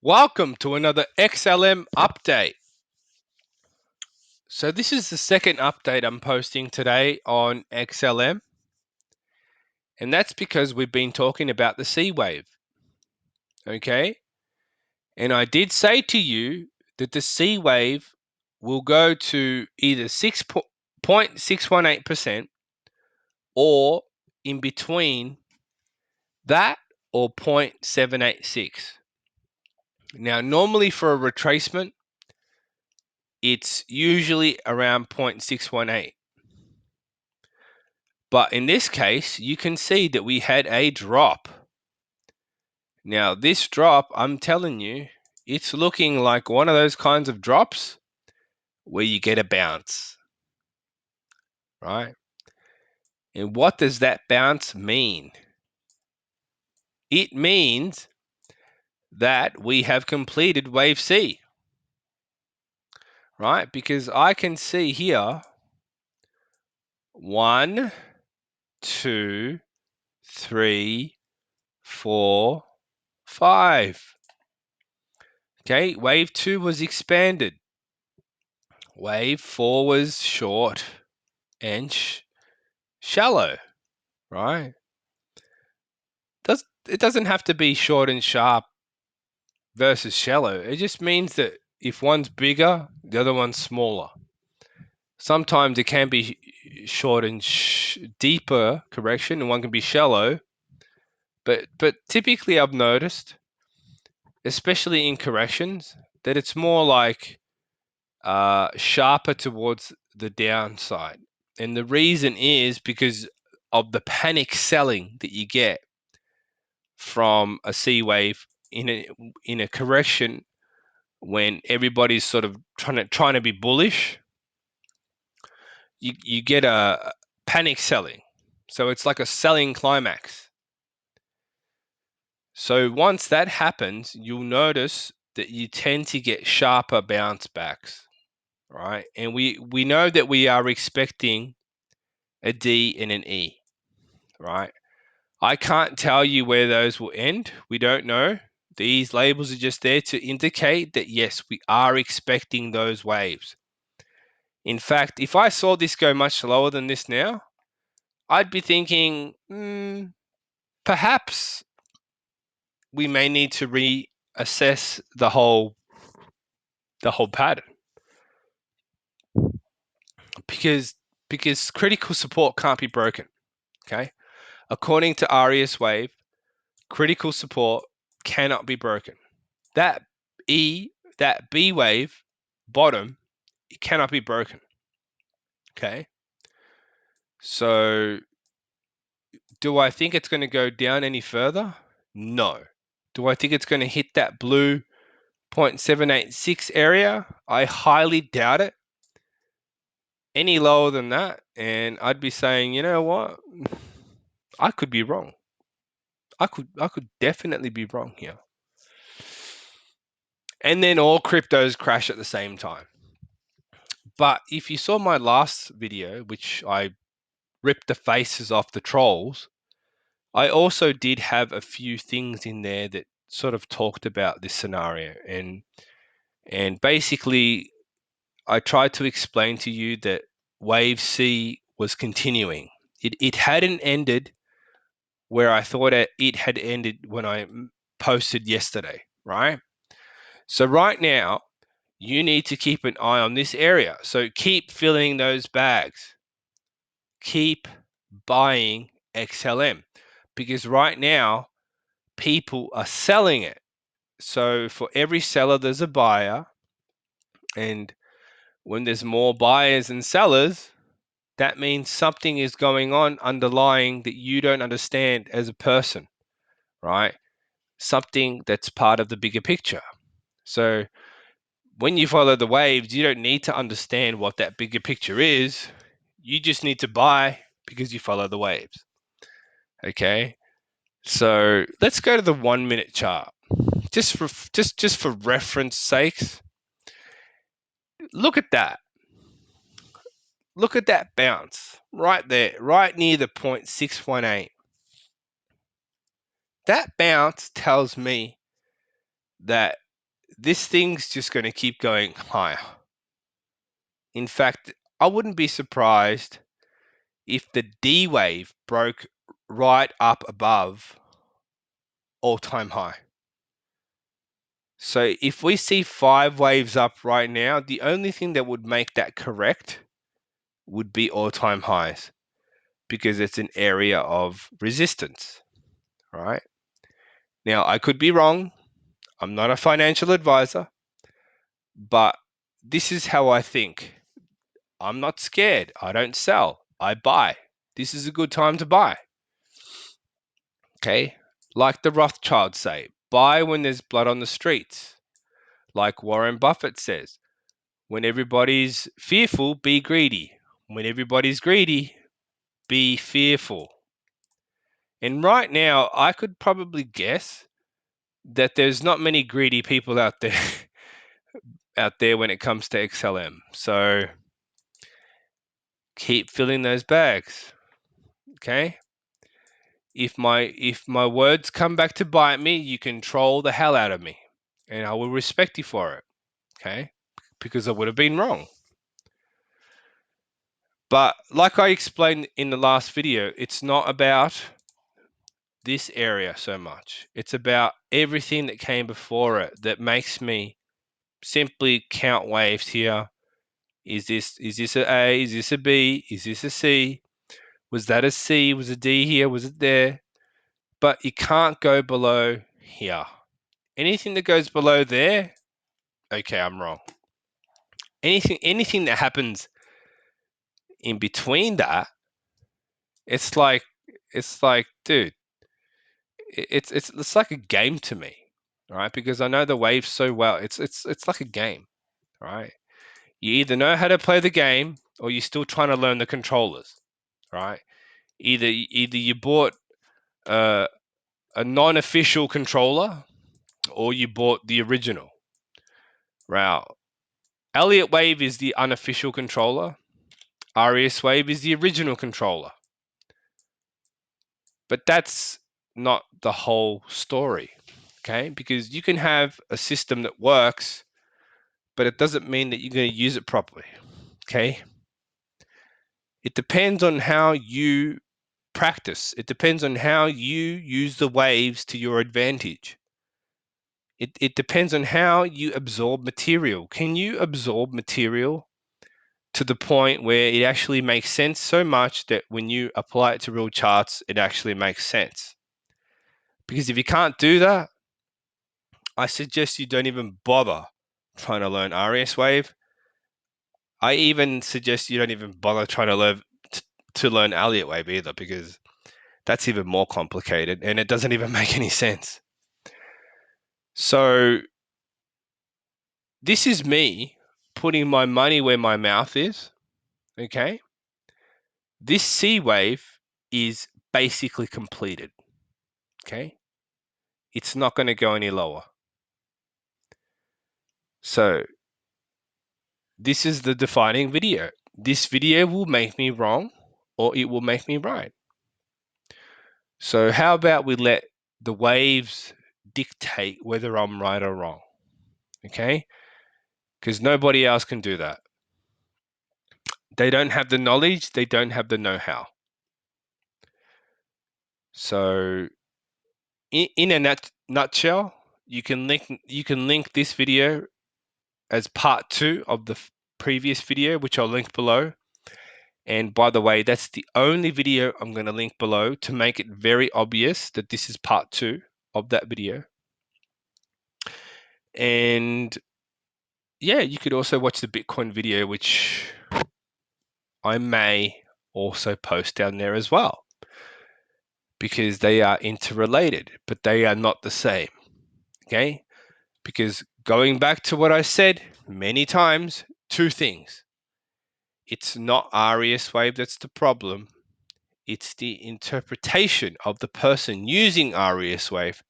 Welcome to another XLM update. So this is the second update I'm posting today on XLM, and that's because we've been talking about the C wave. Okay? And I did say to you that the C wave will go to either 6.618% or in between that or 0.786. Now, normally for a retracement, it's usually around 0.618. But in this case, you can see that we had a drop. Now, this drop, I'm telling you, it's looking like one of those kinds of drops where you get a bounce, right? And what does that bounce mean? It means that we have completed wave C, right? Because I can see here 1, 2, 3, 4, 5. Okay, wave 2 was expanded. Wave 4 was short and shallow, right? It doesn't have to be short and sharp versus shallow. It just means that if one's bigger, the other one's smaller. Sometimes it can be short and deeper correction, and one can be shallow. But typically, I've noticed, especially in corrections, that it's more like sharper towards the downside. And the reason is because of the panic selling that you get from a C wave in a correction when everybody's sort of trying to be bullish. You get a panic selling. So it's like a selling climax. So once that happens, you'll notice that you tend to get sharper bounce backs, right? And we know that we are expecting a D and an E, right? I can't tell you where those will end. We don't know. These labels are just there to indicate that, yes, we are expecting those waves. In fact, if I saw this go much lower than this now, I'd be thinking, perhaps we may need to reassess the whole pattern. Because critical support can't be broken, okay? According to AriasWave, critical support cannot be broken. That B wave bottom, it cannot be broken. Okay. So do I think it's going to go down any further? No. Do I think it's going to hit that blue 0.786 area? I highly doubt it. Any lower than that, and I'd be saying, you know what? I could be wrong. I could definitely be wrong here. And then all cryptos crash at the same time. But if you saw my last video, which I ripped the faces off the trolls, I also did have a few things in there that sort of talked about this scenario. And basically, I tried to explain to you that wave C was continuing. It hadn't ended where I thought it had ended when I posted yesterday, right? So right now, you need to keep an eye on this area. So keep filling those bags. Keep buying XLM because right now people are selling it. So for every seller, there's a buyer. And when there's more buyers and sellers, that means something is going on underlying that you don't understand as a person, right? Something that's part of the bigger picture. So when you follow the waves, you don't need to understand what that bigger picture is. You just need to buy because you follow the waves. Okay. So let's go to the 1 minute chart. Just for reference sakes. Look at that. Look at that bounce right there, right near the 0.618. That bounce tells me that this thing's just going to keep going higher. In fact, I wouldn't be surprised if the D wave broke right up above all-time high. So if we see 5 waves up right now, the only thing that would make that correct would be all-time highs, because it's an area of resistance, right? Now, I could be wrong. I'm not a financial advisor, but this is how I think. I'm not scared. I don't sell. I buy. This is a good time to buy. Okay? Like the Rothschilds say, buy when there's blood on the streets. Like Warren Buffett says, when everybody's fearful, be greedy. When everybody's greedy, be fearful. And right now, I could probably guess that there's not many greedy people out there when it comes to XLM. So keep filling those bags. Okay? If my words come back to bite me, you can troll the hell out of me, and I will respect you for it. Okay? Because I would have been wrong. But like I explained in the last video, it's not about this area so much. It's about everything that came before it that makes me simply count waves here. Is this a A? Is this a B? Is this a C? Was that a C? Was a D here? Was it there? But you can't go below here. Anything that goes below there, okay, I'm wrong. Anything that happens in between that, it's like, dude, it's like a game to me, right? Because I know the waves so well. It's like a game, right? You either know how to play the game or you're still trying to learn the controllers, right? Either you bought a non-official controller or you bought the original. Right? AriasWave is the unofficial controller. AriasWave is the original controller. But that's not the whole story, okay? Because you can have a system that works, but it doesn't mean that you're going to use it properly, okay? It depends on how you practice. It depends on how you use the waves to your advantage. It depends on how you absorb material. Can you absorb material to the point where it actually makes sense so much that when you apply it to real charts, it actually makes sense? Because if you can't do that, I suggest you don't even bother trying to learn AriasWave. I even suggest you don't even bother trying to learn AriasWave either, because that's even more complicated and it doesn't even make any sense. So this is me putting my money where my mouth is, okay? This C wave is basically completed, okay? It's not going to go any lower. So this is the defining video. This video will make me wrong or it will make me right. So how about we let the waves dictate whether I'm right or wrong, okay? Because nobody else can do that. They don't have the knowledge, they don't have the know-how. So in a nutshell, you can link this video as part 2 of the previous video, which I'll link below. And by the way, that's the only video I'm going to link below to make it very obvious that this is part 2 of that video. And yeah, you could also watch the Bitcoin video, which I may also post down there as well, because they are interrelated, but they are not the same, okay? Because going back to what I said many times, 2 things. It's not AriasWave that's the problem. It's the interpretation of the person using AriasWave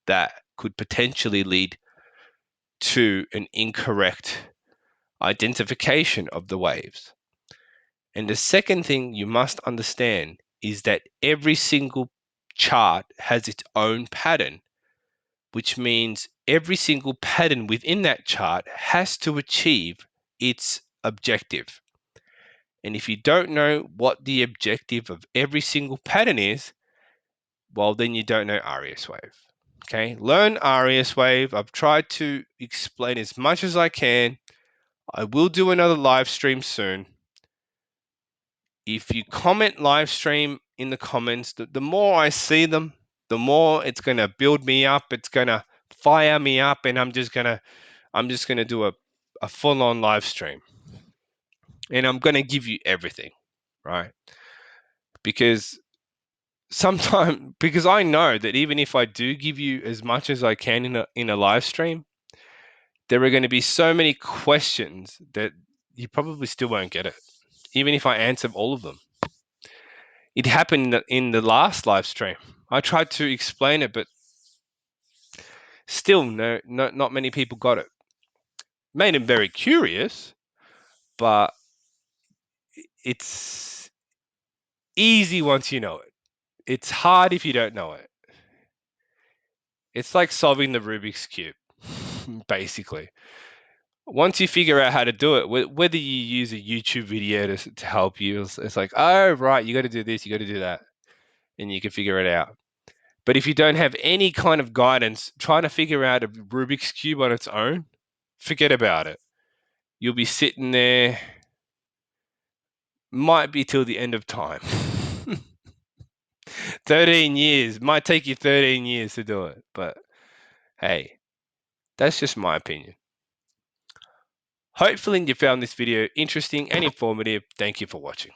that could potentially lead to an incorrect identification of the waves. And the second thing you must understand is that every single chart has its own pattern, which means every single pattern within that chart has to achieve its objective. And if you don't know what the objective of every single pattern is, well, then you don't know AriasWave. Okay, learn AriasWave. I've tried to explain as much as I can. I will do another live stream soon. If you comment live stream in the comments, the more I see them, the more it's going to build me up. It's going to fire me up, and I'm just going to do a full-on live stream. And I'm going to give you everything, right? Because I know that even if I do give you as much as I can in a live stream, there are going to be so many questions that you probably still won't get it, even if I answer all of them. It happened in the last live stream. I tried to explain it, but still, not many people got it. Made them very curious, but it's easy once you know it. It's hard if you don't know it. It's like solving the Rubik's Cube, basically. Once you figure out how to do it, whether you use a YouTube video to help you, it's like, oh, right, you got to do this, you got to do that, and you can figure it out. But if you don't have any kind of guidance, trying to figure out a Rubik's Cube on its own, forget about it. You'll be sitting there, might be till the end of time. 13 years, might take you 13 years to do it, but hey, that's just my opinion. Hopefully you found this video interesting and informative. Thank you for watching.